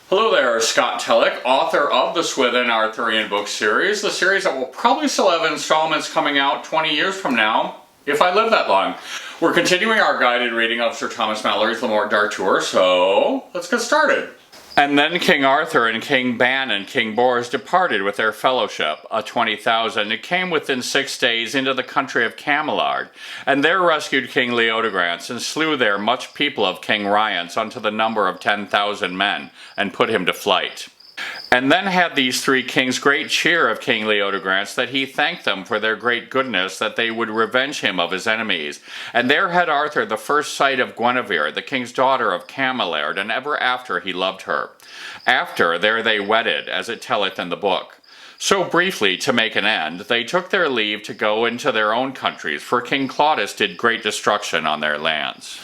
Hello there, Scott Telek, author of the Swithin Arthurian book series, the series that will probably still have installments coming out 20 years from now, if I live that long. We're continuing our guided reading of Sir Thomas Malory's Morte d'Arthur, so let's get started. And then King Arthur and King Ban and King Bors departed with their fellowship, 20,000, and came within 6 days into the country of Camelard, and there rescued King Leodegrance, and slew there much people of King Rience unto the number of 10,000 men, and put him to flight. And then had these three kings great cheer of King Leodegrance, that he thanked them for their great goodness, that they would revenge him of his enemies. And there had Arthur the first sight of Guinevere, the king's daughter of Camelard, and ever after he loved her. After there they wedded, as it telleth in the book. So briefly, to make an end, they took their leave to go into their own countries, for King Claudius did great destruction on their lands.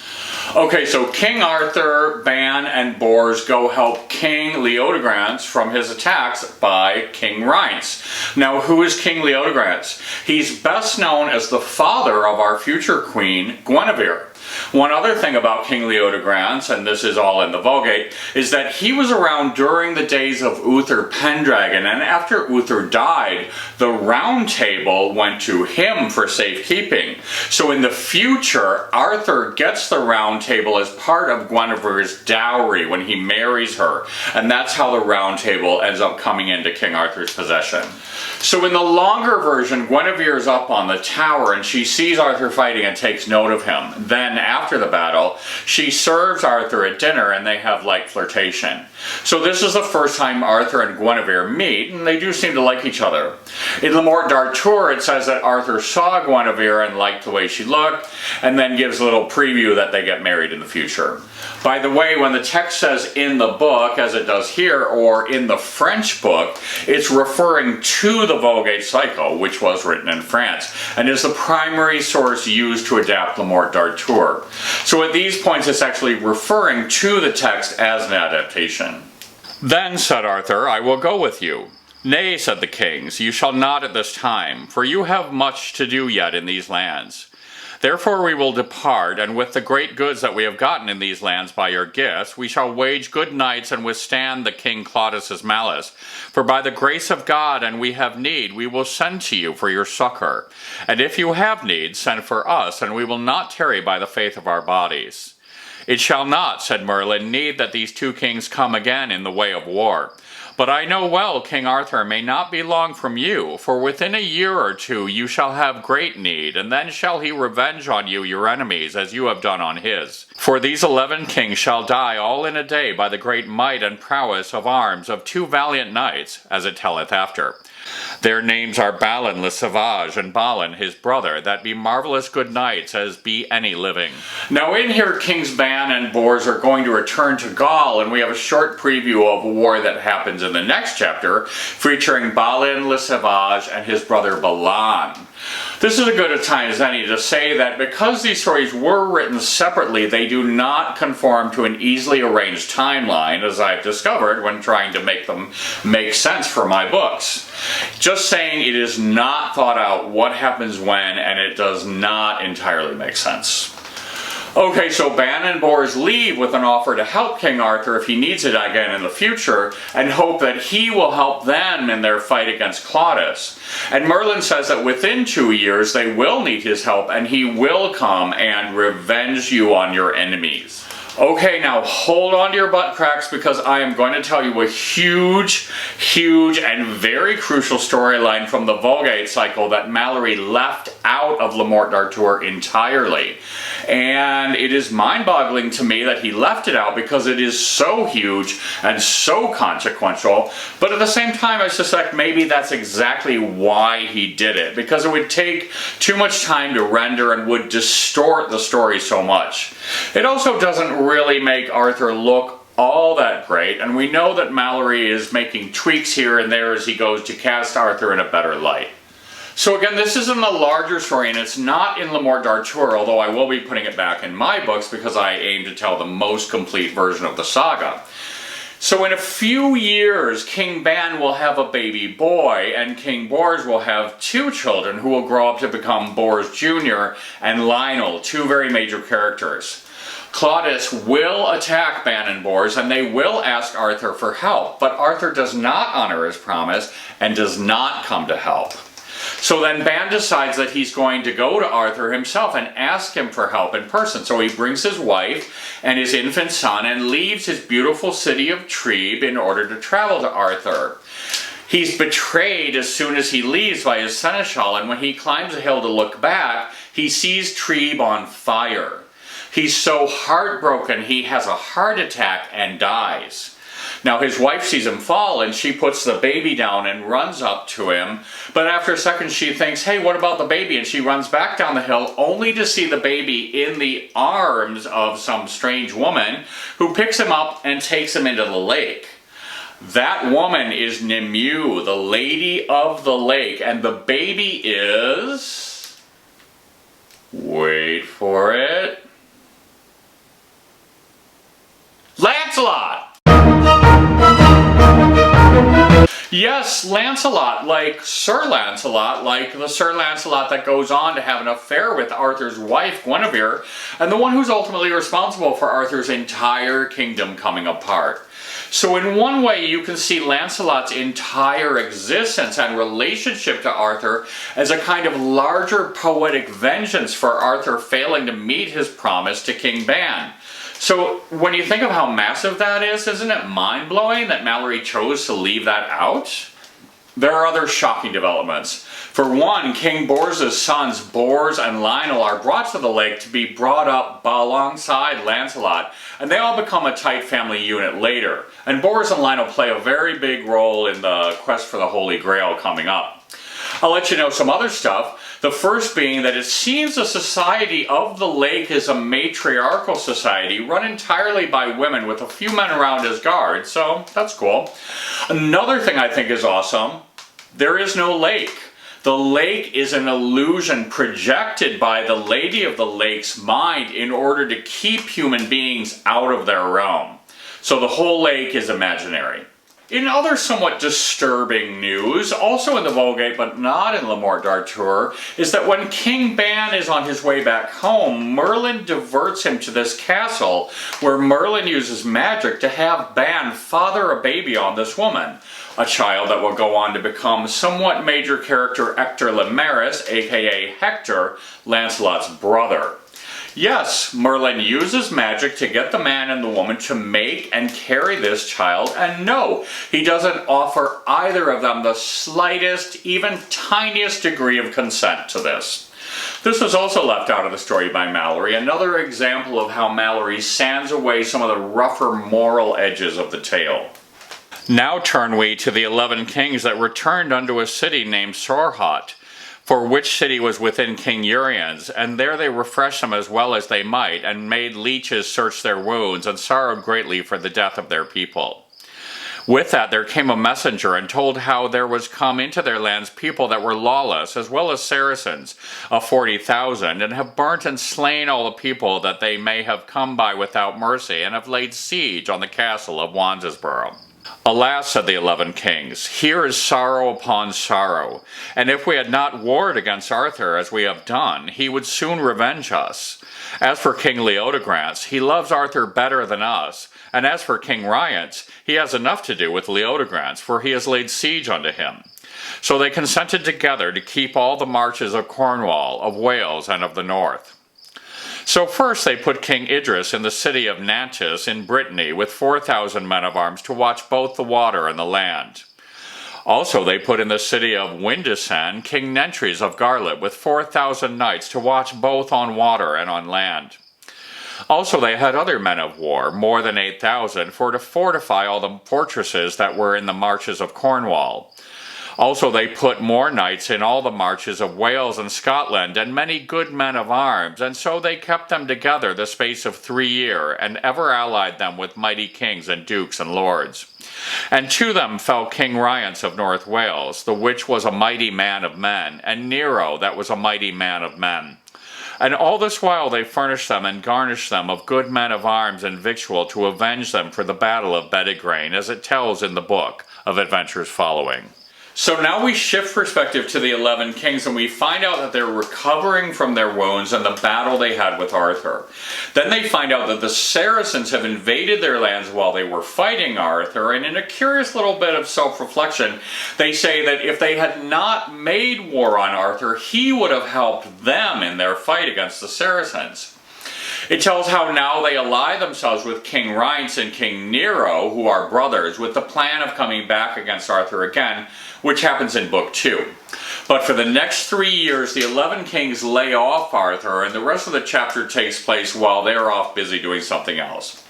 Okay, so King Arthur, Ban, and Bors go help King Leodegrance from his attacks by King Rience. Now, who is King Leodegrance? He's best known as the father of our future queen, Guinevere. One other thing about King Leodegrance, and this is all in the Vulgate, is that he was around during the days of Uther Pendragon, and after Uther died, the Round Table went to him for safekeeping. So in the future, Arthur gets the Round Table as part of Guinevere's dowry when he marries her, and that's how the Round Table ends up coming into King Arthur's possession. So in the longer version, Guinevere is up on the tower, and she sees Arthur fighting and takes note of him. Then, after the battle, she serves Arthur at dinner and they have light flirtation. So this is the first time Arthur and Guinevere meet, and they do seem to like each other. In the Morte d'Arthur, it says that Arthur saw Guinevere and liked the way she looked, and then gives a little preview that they get married in the future. By the way, when the text says in the book, as it does here, or in the French book, it's referring to the Vulgate cycle, which was written in France, and is the primary source used to adapt the Morte d'Arthur. So at these points, it's actually referring to the text as an adaptation. Then said Arthur, I will go with you. Nay, said the kings, you shall not at this time, for you have much to do yet in these lands. Therefore we will depart, and with the great goods that we have gotten in these lands by your gifts, we shall wage good knights and withstand the King Claudius' malice. For by the grace of God, and we have need, we will send to you for your succor. And if you have need, send for us, and we will not tarry by the faith of our bodies. It shall not, said Merlin, need that these two kings come again in the way of war. But I know well King Arthur may not be long from you, for within a year or two you shall have great need, and then shall he revenge on you your enemies, as you have done on his. For these 11 kings shall die all in a day by the great might and prowess of arms of 2 valiant knights, as it telleth after. Their names are Balin le Sauvage and Balin his brother, that be marvellous good knights as be any living. Now in here Kings Ban and Bors are going to return to Gaul, and we have a short preview of a war that happens in the next chapter, featuring Balin le Sauvage and his brother Balan. This is as good a time as any to say that because these stories were written separately, they do not conform to an easily arranged timeline, as I've discovered when trying to make them make sense for my books. Just saying, it is not thought out what happens when, and it does not entirely make sense. Okay, so Ban and Bors leave with an offer to help King Arthur if he needs it again in the future, and hope that he will help them in their fight against Claudius. And Merlin says that within 2 years they will need his help, and he will come and revenge you on your enemies. Okay, now hold on to your butt cracks, because I am going to tell you a huge, and very crucial storyline from the Vulgate cycle that Malory left out of Le Morte d'Arthur entirely. And it is mind-boggling to me that he left it out, because it is so huge and so consequential, but at the same time I suspect maybe that's exactly why he did it, because it would take too much time to render and would distort the story so much. It also doesn't really make Arthur look all that great, and we know that Malory is making tweaks here and there as he goes to cast Arthur in a better light. So again, this is in the larger story, and it's not in Le Morte d'Arthur, although I will be putting it back in my books because I aim to tell the most complete version of the saga. So in a few years, King Ban will have a baby boy, and King Bors will have 2 children who will grow up to become Bors Jr. and Lionel, 2 very major characters. Claudius will attack Ban and Bors, and they will ask Arthur for help, but Arthur does not honor his promise and does not come to help. So then Ban decides that he's going to go to Arthur himself and ask him for help in person. So he brings his wife and his infant son and leaves his beautiful city of Trebe in order to travel to Arthur. He's betrayed as soon as he leaves by his seneschal, and when he climbs a hill to look back, he sees Trebe on fire. He's so heartbroken he has a heart attack and dies. Now his wife sees him fall and she puts the baby down and runs up to him, but after a second she thinks, hey, what about the baby? And she runs back down the hill only to see the baby in the arms of some strange woman who picks him up and takes him into the lake. That woman is Nimue, the Lady of the Lake, and the baby is... wait for it... Lancelot! Yes, Lancelot, like Sir Lancelot, like the Sir Lancelot that goes on to have an affair with Arthur's wife, Guinevere, and the one who's ultimately responsible for Arthur's entire kingdom coming apart. So in one way you can see Lancelot's entire existence and relationship to Arthur as a kind of larger poetic vengeance for Arthur failing to meet his promise to King Ban. So when you think of how massive that is, isn't it mind-blowing that Malory chose to leave that out? There are other shocking developments. For one, King Bors' sons, Bors and Lionel, are brought to the lake to be brought up alongside Lancelot, and they all become a tight family unit later. And Bors and Lionel play a very big role in the quest for the Holy Grail coming up. I'll let you know some other stuff. The first being that it seems the Society of the Lake is a matriarchal society run entirely by women with a few men around as guards, so that's cool. Another thing I think is awesome, there is no lake. The lake is an illusion projected by the Lady of the Lake's mind in order to keep human beings out of their realm. So the whole lake is imaginary. In other somewhat disturbing news, also in the Vulgate but not in Le Morte d'Arthur, is that when King Ban is on his way back home, Merlin diverts him to this castle where Merlin uses magic to have Ban father a baby on this woman, a child that will go on to become somewhat major character Hector Limaris, aka Hector, Lancelot's brother. Yes, Merlin uses magic to get the man and the woman to make and carry this child, and no, he doesn't offer either of them the slightest, even tiniest degree of consent to this. This was also left out of the story by Malory, another example of how Malory sands away some of the rougher moral edges of the tale. Now turn we to the 11 kings that returned unto a city named Sorhot, for which city was within King Uriens, and there they refreshed them as well as they might, and made leeches search their wounds, and sorrowed greatly for the death of their people. With that there came a messenger, and told how there was come into their lands people that were lawless, as well as Saracens, of 40,000, and have burnt and slain all the people that they may have come by without mercy, and have laid siege on the castle of Wandsborough. Alas, said the 11 kings, here is sorrow upon sorrow, and if we had not warred against Arthur as we have done, he would soon revenge us. As for King Leodegrance, he loves Arthur better than us, and as for King Rience, he has enough to do with Leodegrance, for he has laid siege unto him. So they consented together to keep all the marches of Cornwall, of Wales, and of the north. So first they put King Idris in the city of Nantes in Brittany with 4,000 men of arms to watch both the water and the land. Also they put in the city of Windesan King Nentres of Garlet with 4,000 knights to watch both on water and on land. Also they had other men of war, more than 8,000, for to fortify all the fortresses that were in the marches of Cornwall. Also they put more knights in all the marches of Wales and Scotland, and many good men of arms, and so they kept them together the space of 3 years, and ever allied them with mighty kings and dukes and lords. And to them fell King Rience of North Wales, the which was a mighty man of men, and Nero that was a mighty man of men. And all this while they furnished them and garnished them of good men of arms and victual to avenge them for the battle of Bedegraine, as it tells in the book of adventures following. So now we shift perspective to the 11 kings and we find out that they're recovering from their wounds and the battle they had with Arthur. Then they find out that the Saracens have invaded their lands while they were fighting Arthur, and in a curious little bit of self-reflection, they say that if they had not made war on Arthur, he would have helped them in their fight against the Saracens. It tells how now they ally themselves with King Rience and King Nero, who are brothers, with the plan of coming back against Arthur again, which happens in Book 2. But for the next 3 years, the 11 kings lay off Arthur, and the rest of the chapter takes place while they're off busy doing something else.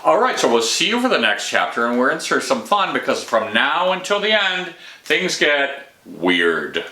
Alright, so we'll see you for the next chapter, and we're in for some fun, because from now until the end, things get weird.